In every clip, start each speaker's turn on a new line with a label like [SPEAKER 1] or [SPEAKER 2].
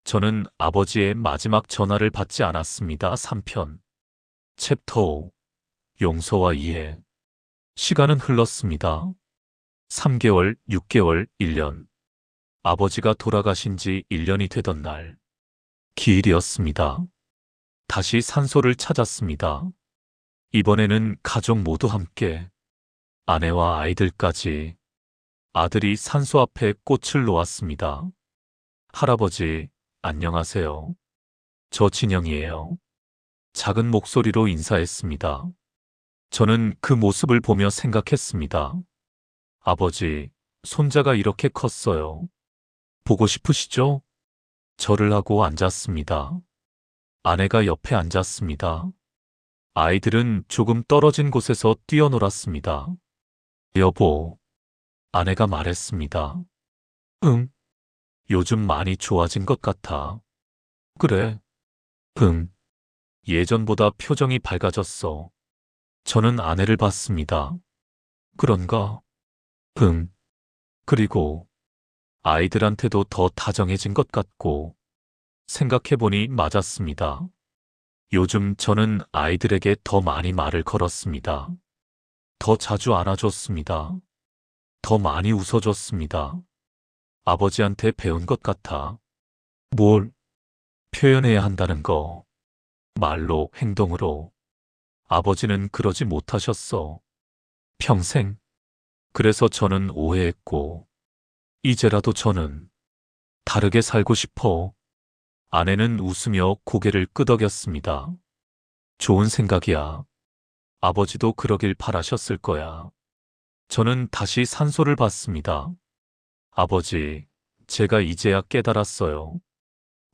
[SPEAKER 1] 저는 아버지의 마지막 전화를 받지 않았습니다. 3편. 챕터 5. 용서와 이해. 시간은 흘렀습니다. 3개월, 6개월, 1년. 아버지가 돌아가신 지 1년이 되던 날. 기일이었습니다. 다시 산소를 찾았습니다. 이번에는 가족 모두 함께, 아내와 아이들까지. 아들이 산소 앞에 꽃을 놓았습니다. 할아버지, 안녕하세요. 저 진영이에요. 작은 목소리로 인사했습니다. 저는 그 모습을 보며 생각했습니다. 아버지, 손자가 이렇게 컸어요. 보고 싶으시죠? 절을 하고 앉았습니다. 아내가 옆에 앉았습니다. 아이들은 조금 떨어진 곳에서 뛰어놀았습니다. 여보, 아내가 말했습니다. 응, 요즘 많이 좋아진 것 같아. 그래, 응, 예전보다 표정이 밝아졌어. 저는 아내를 봤습니다. 그런가? 응. 그리고 아이들한테도 더 다정해진 것 같고, 생각해보니 맞았습니다. 요즘 저는 아이들에게 더 많이 말을 걸었습니다. 더 자주 안아줬습니다. 더 많이 웃어줬습니다. 아버지한테 배운 것 같아. 뭘 표현해야 한다는 거. 말로, 행동으로. 아버지는 그러지 못하셨어. 평생. 그래서 저는 오해했고, 이제라도 저는 다르게 살고 싶어. 아내는 웃으며 고개를 끄덕였습니다. 좋은 생각이야. 아버지도 그러길 바라셨을 거야. 저는 다시 산소를 봤습니다. 아버지, 제가 이제야 깨달았어요.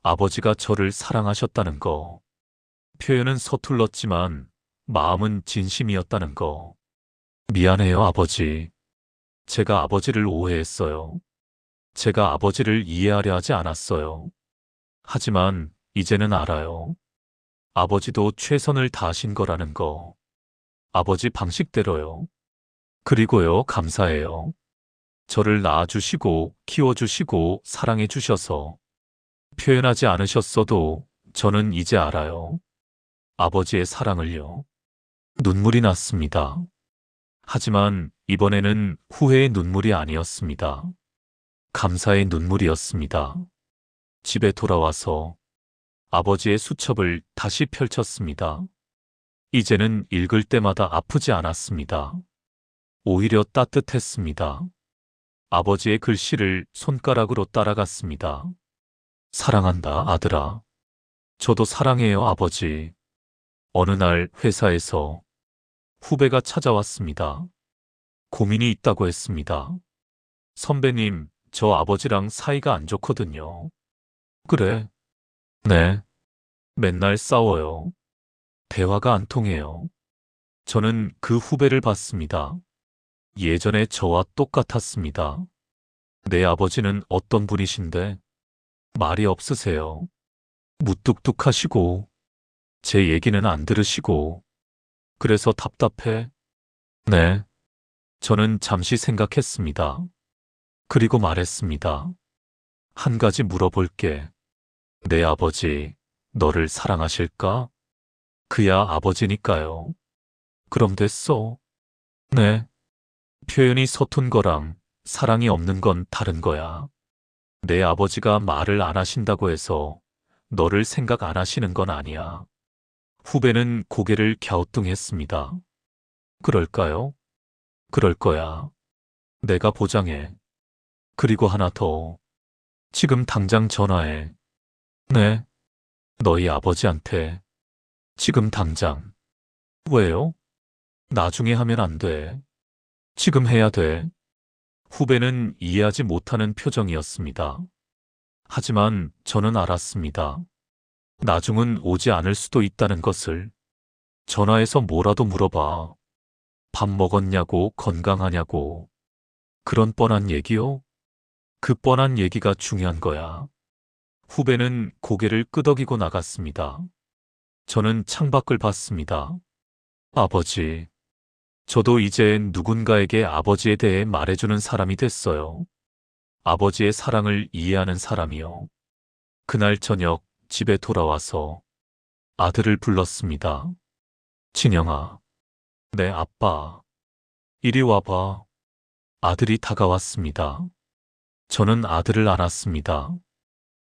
[SPEAKER 1] 아버지가 저를 사랑하셨다는 거. 표현은 서툴렀지만 마음은 진심이었다는 거. 미안해요, 아버지. 제가 아버지를 오해했어요. 제가 아버지를 이해하려 하지 않았어요. 하지만 이제는 알아요. 아버지도 최선을 다하신 거라는 거. 아버지 방식대로요. 그리고요, 감사해요. 저를 낳아주시고, 키워주시고, 사랑해주셔서. 표현하지 않으셨어도 저는 이제 알아요. 아버지의 사랑을요. 눈물이 났습니다. 하지만 이번에는 후회의 눈물이 아니었습니다. 감사의 눈물이었습니다. 집에 돌아와서 아버지의 수첩을 다시 펼쳤습니다. 이제는 읽을 때마다 아프지 않았습니다. 오히려 따뜻했습니다. 아버지의 글씨를 손가락으로 따라갔습니다. 사랑한다, 아들아. 저도 사랑해요, 아버지. 어느 날 회사에서 후배가 찾아왔습니다. 고민이 있다고 했습니다. 선배님, 저 아버지랑 사이가 안 좋거든요. 그래? 네. 맨날 싸워요. 대화가 안 통해요. 저는 그 후배를 봤습니다. 예전에 저와 똑같았습니다. 내 아버지는 어떤 분이신데? 말이 없으세요. 무뚝뚝하시고, 제 얘기는 안 들으시고, 그래서 답답해. 네. 저는 잠시 생각했습니다. 그리고 말했습니다. 한 가지 물어볼게. 내 아버지, 너를 사랑하실까? 그야 아버지니까요. 그럼 됐어. 네. 표현이 서툰 거랑 사랑이 없는 건 다른 거야. 내 아버지가 말을 안 하신다고 해서 너를 생각 안 하시는 건 아니야. 후배는 고개를 갸우뚱했습니다. 그럴까요? 그럴 거야. 내가 보장해. 그리고 하나 더. 지금 당장 전화해. 네. 너희 아버지한테. 지금 당장. 왜요? 나중에 하면 안 돼. 지금 해야 돼. 후배는 이해하지 못하는 표정이었습니다. 하지만 저는 알았습니다. 나중은 오지 않을 수도 있다는 것을. 전화해서 뭐라도 물어봐. 밥 먹었냐고, 건강하냐고. 그런 뻔한 얘기요? 그 뻔한 얘기가 중요한 거야. 후배는 고개를 끄덕이고 나갔습니다. 저는 창밖을 봤습니다. 아버지. 저도 이제 누군가에게 아버지에 대해 말해주는 사람이 됐어요. 아버지의 사랑을 이해하는 사람이요. 그날 저녁 집에 돌아와서 아들을 불렀습니다. 진영아, 내 아빠, 이리 와봐. 아들이 다가왔습니다. 저는 아들을 안았습니다.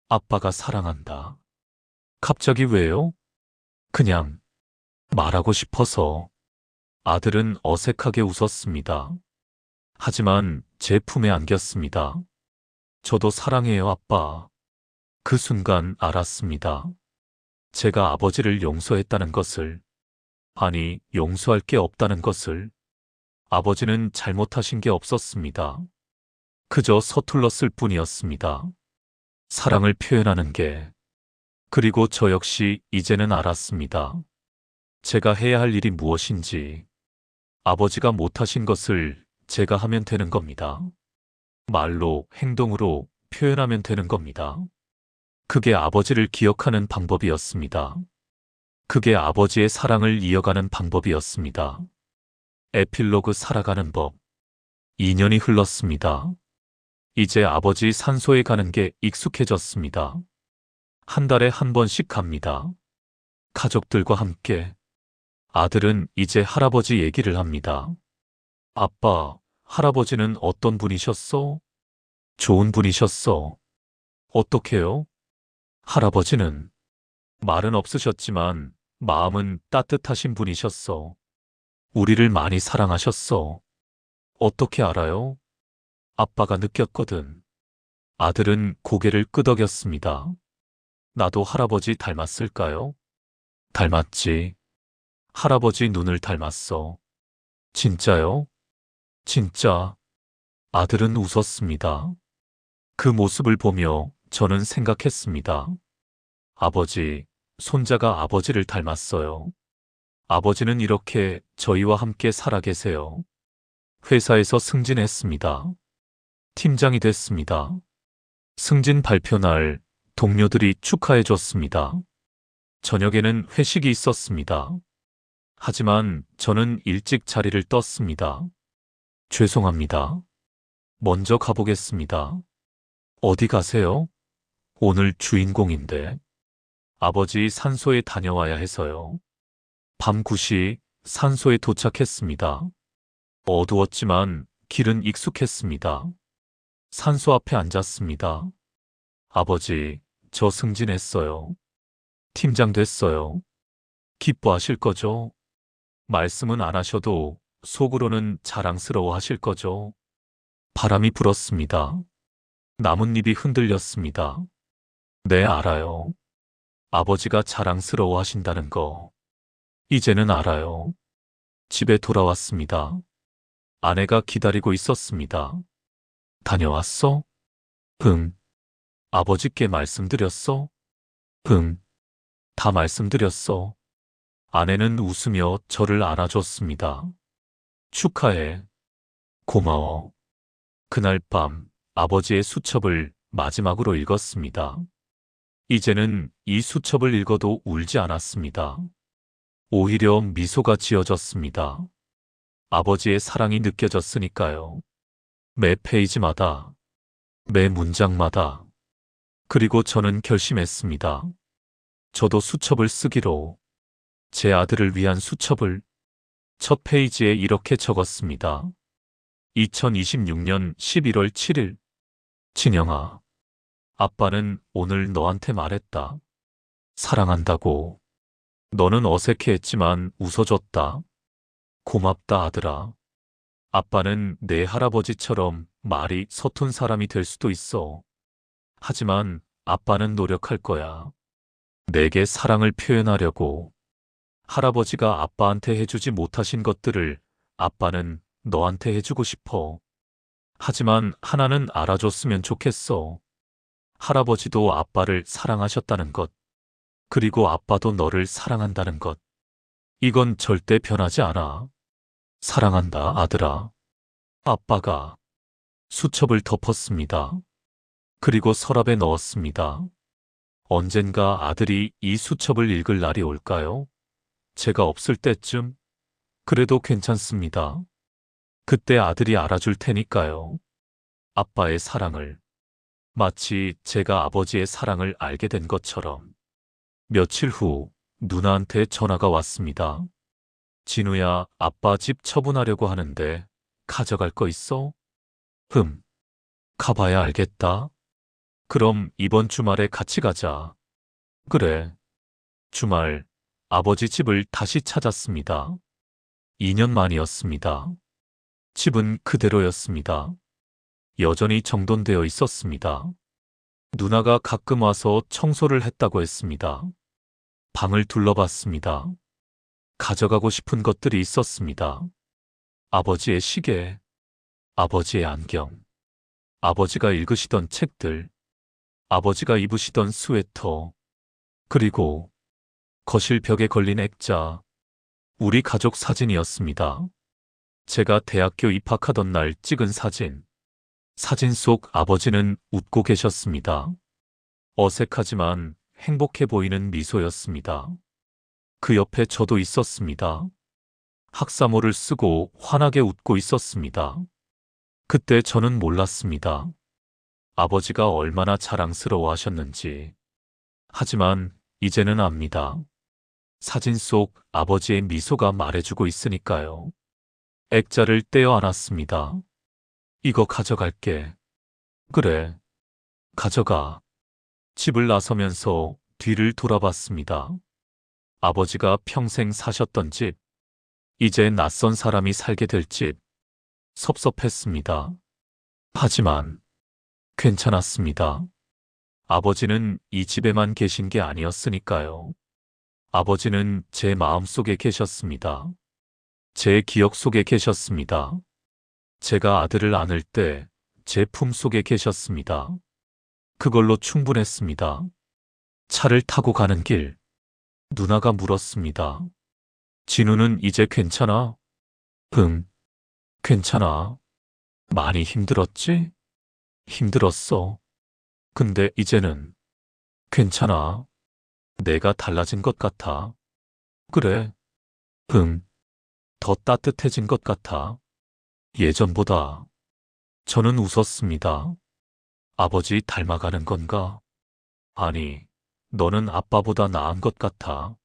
[SPEAKER 1] 아빠가 사랑한다. 갑자기 왜요? 그냥 말하고 싶어서. 아들은 어색하게 웃었습니다. 하지만 제 품에 안겼습니다. 저도 사랑해요, 아빠. 그 순간 알았습니다. 제가 아버지를 용서했다는 것을, 아니, 용서할 게 없다는 것을. 아버지는 잘못하신 게 없었습니다. 그저 서툴렀을 뿐이었습니다. 사랑을 표현하는 게. 그리고 저 역시 이제는 알았습니다. 제가 해야 할 일이 무엇인지. 아버지가 못하신 것을 제가 하면 되는 겁니다. 말로, 행동으로 표현하면 되는 겁니다. 그게 아버지를 기억하는 방법이었습니다. 그게 아버지의 사랑을 이어가는 방법이었습니다. 에필로그 살아가는 법. 2년이 흘렀습니다. 이제 아버지 산소에 가는 게 익숙해졌습니다. 한 달에 한 번씩 갑니다. 가족들과 함께. 아들은 이제 할아버지 얘기를 합니다. 아빠, 할아버지는 어떤 분이셨어? 좋은 분이셨어. 어떻게요? 할아버지는 말은 없으셨지만 마음은 따뜻하신 분이셨어. 우리를 많이 사랑하셨어. 어떻게 알아요? 아빠가 느꼈거든. 아들은 고개를 끄덕였습니다. 나도 할아버지 닮았을까요? 닮았지. 할아버지 눈을 닮았어. 진짜요? 진짜. 아들은 웃었습니다. 그 모습을 보며 저는 생각했습니다. 아버지, 손자가 아버지를 닮았어요. 아버지는 이렇게 저희와 함께 살아 계세요. 회사에서 승진했습니다. 팀장이 됐습니다. 승진 발표 날 동료들이 축하해 줬습니다. 저녁에는 회식이 있었습니다. 하지만 저는 일찍 자리를 떴습니다. 죄송합니다. 먼저 가보겠습니다. 어디 가세요? 오늘 주인공인데. 아버지 산소에 다녀와야 해서요. 밤 9시 산소에 도착했습니다. 어두웠지만 길은 익숙했습니다. 산소 앞에 앉았습니다. 아버지, 저 승진했어요. 팀장 됐어요. 기뻐하실 거죠? 말씀은 안 하셔도 속으로는 자랑스러워 하실 거죠? 바람이 불었습니다. 나뭇잎이 흔들렸습니다. 네, 알아요. 아버지가 자랑스러워 하신다는 거. 이제는 알아요. 집에 돌아왔습니다. 아내가 기다리고 있었습니다. 다녀왔어? 응. 아버지께 말씀드렸어? 응. 다 말씀드렸어. 아내는 웃으며 저를 안아줬습니다. 축하해. 고마워. 그날 밤 아버지의 수첩을 마지막으로 읽었습니다. 이제는 이 수첩을 읽어도 울지 않았습니다. 오히려 미소가 지어졌습니다. 아버지의 사랑이 느껴졌으니까요. 매 페이지마다, 매 문장마다. 그리고 저는 결심했습니다. 저도 수첩을 쓰기로. 제 아들을 위한 수첩을. 첫 페이지에 이렇게 적었습니다. 2026년 11월 7일. 진영아, 아빠는 오늘 너한테 말했다. 사랑한다고. 너는 어색해했지만 웃어줬다. 고맙다, 아들아. 아빠는 내 할아버지처럼 말이 서툰 사람이 될 수도 있어. 하지만 아빠는 노력할 거야. 내게 사랑을 표현하려고. 할아버지가 아빠한테 해주지 못하신 것들을 아빠는 너한테 해주고 싶어. 하지만 하나는 알아줬으면 좋겠어. 할아버지도 아빠를 사랑하셨다는 것. 그리고 아빠도 너를 사랑한다는 것. 이건 절대 변하지 않아. 사랑한다, 아들아. 아빠가 수첩을 덮었습니다. 그리고 서랍에 넣었습니다. 언젠가 아들이 이 수첩을 읽을 날이 올까요? 제가 없을 때쯤? 그래도 괜찮습니다. 그때 아들이 알아줄 테니까요. 아빠의 사랑을. 마치 제가 아버지의 사랑을 알게 된 것처럼. 며칠 후 누나한테 전화가 왔습니다. 진우야, 아빠 집 처분하려고 하는데 가져갈 거 있어? 가봐야 알겠다. 그럼 이번 주말에 같이 가자. 그래. 주말, 아버지 집을 다시 찾았습니다. 2년 만이었습니다. 집은 그대로였습니다. 여전히 정돈되어 있었습니다. 누나가 가끔 와서 청소를 했다고 했습니다. 방을 둘러봤습니다. 가져가고 싶은 것들이 있었습니다. 아버지의 시계, 아버지의 안경, 아버지가 읽으시던 책들, 아버지가 입으시던 스웨터, 그리고 거실 벽에 걸린 액자, 우리 가족 사진이었습니다. 제가 대학교 입학하던 날 찍은 사진. 사진 속 아버지는 웃고 계셨습니다. 어색하지만 행복해 보이는 미소였습니다. 그 옆에 저도 있었습니다. 학사모를 쓰고 환하게 웃고 있었습니다. 그때 저는 몰랐습니다. 아버지가 얼마나 자랑스러워 하셨는지. 하지만 이제는 압니다. 사진 속 아버지의 미소가 말해주고 있으니까요. 액자를 떼어 안았습니다. 이거 가져갈게. 그래, 가져가. 집을 나서면서 뒤를 돌아봤습니다. 아버지가 평생 사셨던 집, 이제 낯선 사람이 살게 될 집, 섭섭했습니다. 하지만 괜찮았습니다. 아버지는 이 집에만 계신 게 아니었으니까요. 아버지는 제 마음속에 계셨습니다. 제 기억 속에 계셨습니다. 제가 아들을 안을 때 제 품속에 계셨습니다. 그걸로 충분했습니다. 차를 타고 가는 길, 누나가 물었습니다. 진우는 이제 괜찮아? 응, 괜찮아. 많이 힘들었지? 힘들었어. 근데 이제는 괜찮아. 내가 달라진 것 같아. 그래. 응, 더 따뜻해진 것 같아. 예전보다. 저는 웃었습니다. 아버지 닮아가는 건가? 아니, 너는 아빠보다 나은 것 같아.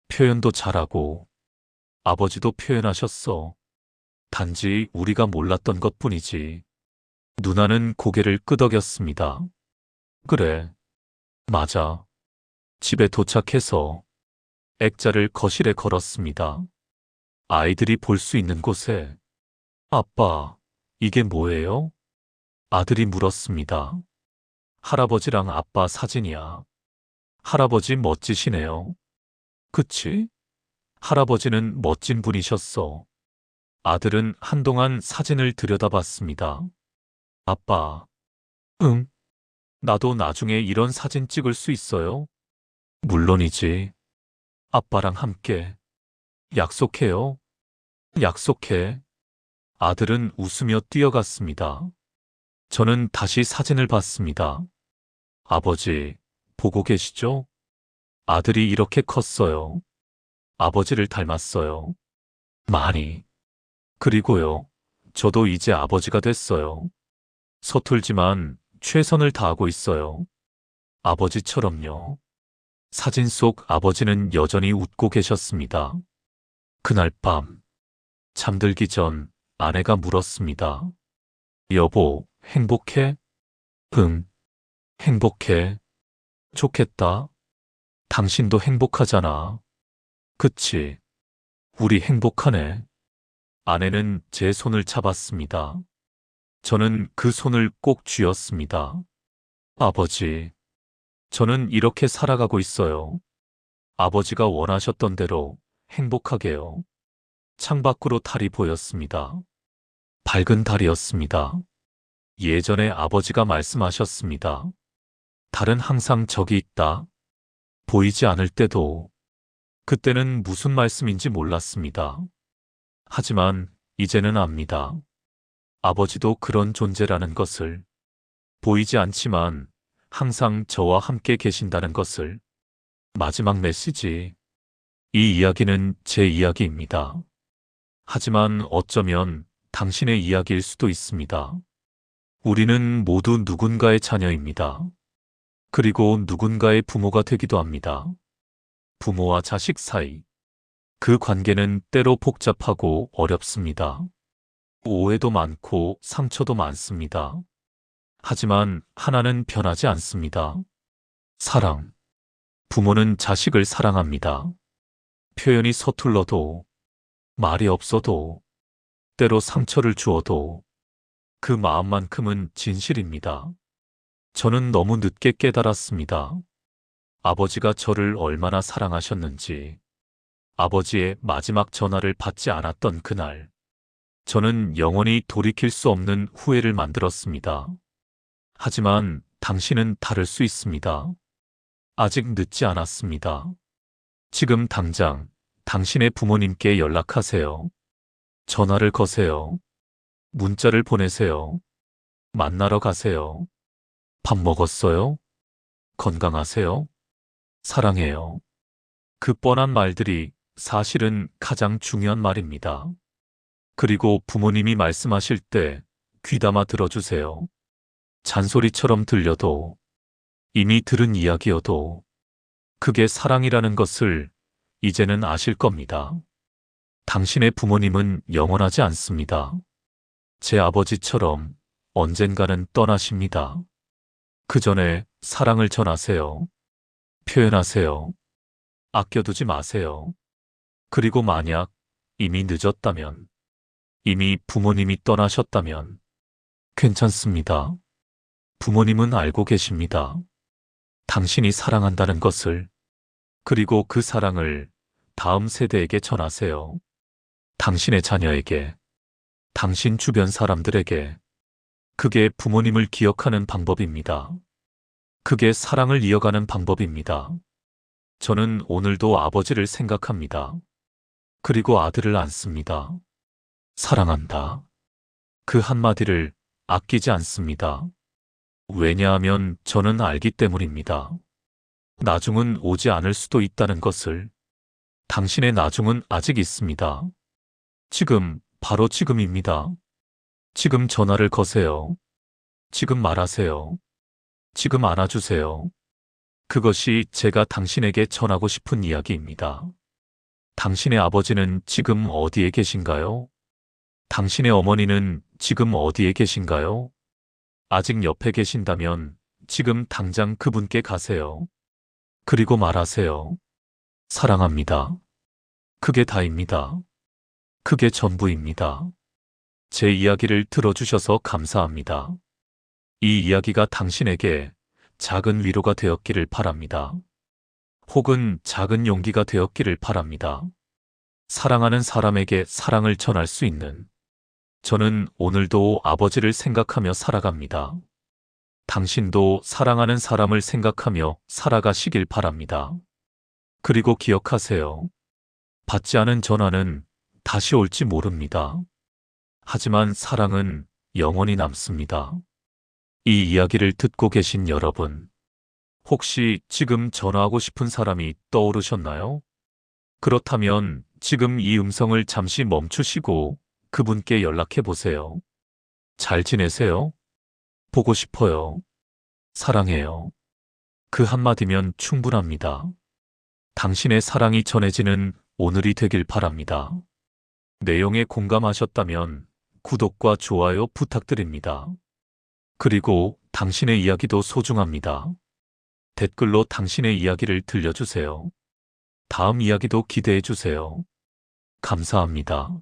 [SPEAKER 1] 표현도 잘하고, 아버지도 표현하셨어. 단지 우리가 몰랐던 것 뿐이지. 누나는 고개를 끄덕였습니다. 그래, 맞아. 집에 도착해서 액자를 거실에 걸었습니다. 아이들이 볼 수 있는 곳에. 아빠, 이게 뭐예요? 아들이 물었습니다. 할아버지랑 아빠 사진이야. 할아버지 멋지시네요. 그치? 할아버지는 멋진 분이셨어. 아들은 한동안 사진을 들여다봤습니다. 아빠, 응, 나도 나중에 이런 사진 찍을 수 있어요? 물론이지. 아빠랑 함께. 약속해요. 약속해. 아들은 웃으며 뛰어갔습니다. 저는 다시 사진을 봤습니다. 아버지, 보고 계시죠? 아들이 이렇게 컸어요. 아버지를 닮았어요. 많이. 그리고요, 저도 이제 아버지가 됐어요. 서툴지만 최선을 다하고 있어요. 아버지처럼요. 사진 속 아버지는 여전히 웃고 계셨습니다. 그날 밤, 잠들기 전 아내가 물었습니다. 여보, 행복해? 응, 행복해. 좋겠다. 당신도 행복하잖아. 그치? 우리 행복하네. 아내는 제 손을 잡았습니다. 저는 그 손을 꼭 쥐었습니다. 아버지, 저는 이렇게 살아가고 있어요. 아버지가 원하셨던 대로 행복하게요. 창밖으로 달이 보였습니다. 밝은 달이었습니다. 예전에 아버지가 말씀하셨습니다. 달은 항상 저기 있다. 보이지 않을 때도. 그때는 무슨 말씀인지 몰랐습니다. 하지만 이제는 압니다. 아버지도 그런 존재라는 것을. 보이지 않지만 항상 저와 함께 계신다는 것을. 마지막 메시지. 이 이야기는 제 이야기입니다. 하지만 어쩌면 당신의 이야기일 수도 있습니다. 우리는 모두 누군가의 자녀입니다. 그리고 누군가의 부모가 되기도 합니다. 부모와 자식 사이. 그 관계는 때로 복잡하고 어렵습니다. 오해도 많고 상처도 많습니다. 하지만 하나는 변하지 않습니다. 사랑. 부모는 자식을 사랑합니다. 표현이 서툴러도, 말이 없어도, 때로 상처를 주어도 그 마음만큼은 진실입니다. 저는 너무 늦게 깨달았습니다. 아버지가 저를 얼마나 사랑하셨는지. 아버지의 마지막 전화를 받지 않았던 그날, 저는 영원히 돌이킬 수 없는 후회를 만들었습니다. 하지만 당신은 다를 수 있습니다. 아직 늦지 않았습니다. 지금 당장 당신의 부모님께 연락하세요. 전화를 거세요. 문자를 보내세요. 만나러 가세요. 밥 먹었어요? 건강하세요? 사랑해요. 그 뻔한 말들이 사실은 가장 중요한 말입니다. 그리고 부모님이 말씀하실 때 귀담아 들어주세요. 잔소리처럼 들려도, 이미 들은 이야기여도 그게 사랑이라는 것을 이제는 아실 겁니다. 당신의 부모님은 영원하지 않습니다. 제 아버지처럼 언젠가는 떠나십니다. 그 전에 사랑을 전하세요. 표현하세요. 아껴두지 마세요. 그리고 만약 이미 늦었다면, 이미 부모님이 떠나셨다면 괜찮습니다. 부모님은 알고 계십니다. 당신이 사랑한다는 것을. 그리고 그 사랑을 다음 세대에게 전하세요. 당신의 자녀에게, 당신 주변 사람들에게. 그게 부모님을 기억하는 방법입니다. 그게 사랑을 이어가는 방법입니다. 저는 오늘도 아버지를 생각합니다. 그리고 아들을 안습니다. 사랑한다. 그 한마디를 아끼지 않습니다. 왜냐하면 저는 알기 때문입니다. 나중은 오지 않을 수도 있다는 것을. 당신의 나중은 아직 있습니다. 지금, 바로 지금입니다. 지금 전화를 거세요. 지금 말하세요. 지금 안아주세요. 그것이 제가 당신에게 전하고 싶은 이야기입니다. 당신의 아버지는 지금 어디에 계신가요? 당신의 어머니는 지금 어디에 계신가요? 아직 옆에 계신다면 지금 당장 그분께 가세요. 그리고 말하세요. 사랑합니다. 그게 다입니다. 그게 전부입니다. 제 이야기를 들어주셔서 감사합니다. 이 이야기가 당신에게 작은 위로가 되었기를 바랍니다. 혹은 작은 용기가 되었기를 바랍니다. 사랑하는 사람에게 사랑을 전할 수 있는, 저는 오늘도 아버지를 생각하며 살아갑니다. 당신도 사랑하는 사람을 생각하며 살아가시길 바랍니다. 그리고 기억하세요. 받지 않은 전화는 다시 올지 모릅니다. 하지만 사랑은 영원히 남습니다. 이 이야기를 듣고 계신 여러분, 혹시 지금 전화하고 싶은 사람이 떠오르셨나요? 그렇다면 지금 이 음성을 잠시 멈추시고 그분께 연락해 보세요. 잘 지내세요? 보고 싶어요. 사랑해요. 그 한마디면 충분합니다. 당신의 사랑이 전해지는 오늘이 되길 바랍니다. 내용에 공감하셨다면 구독과 좋아요 부탁드립니다. 그리고 당신의 이야기도 소중합니다. 댓글로 당신의 이야기를 들려주세요. 다음 이야기도 기대해 주세요. 감사합니다.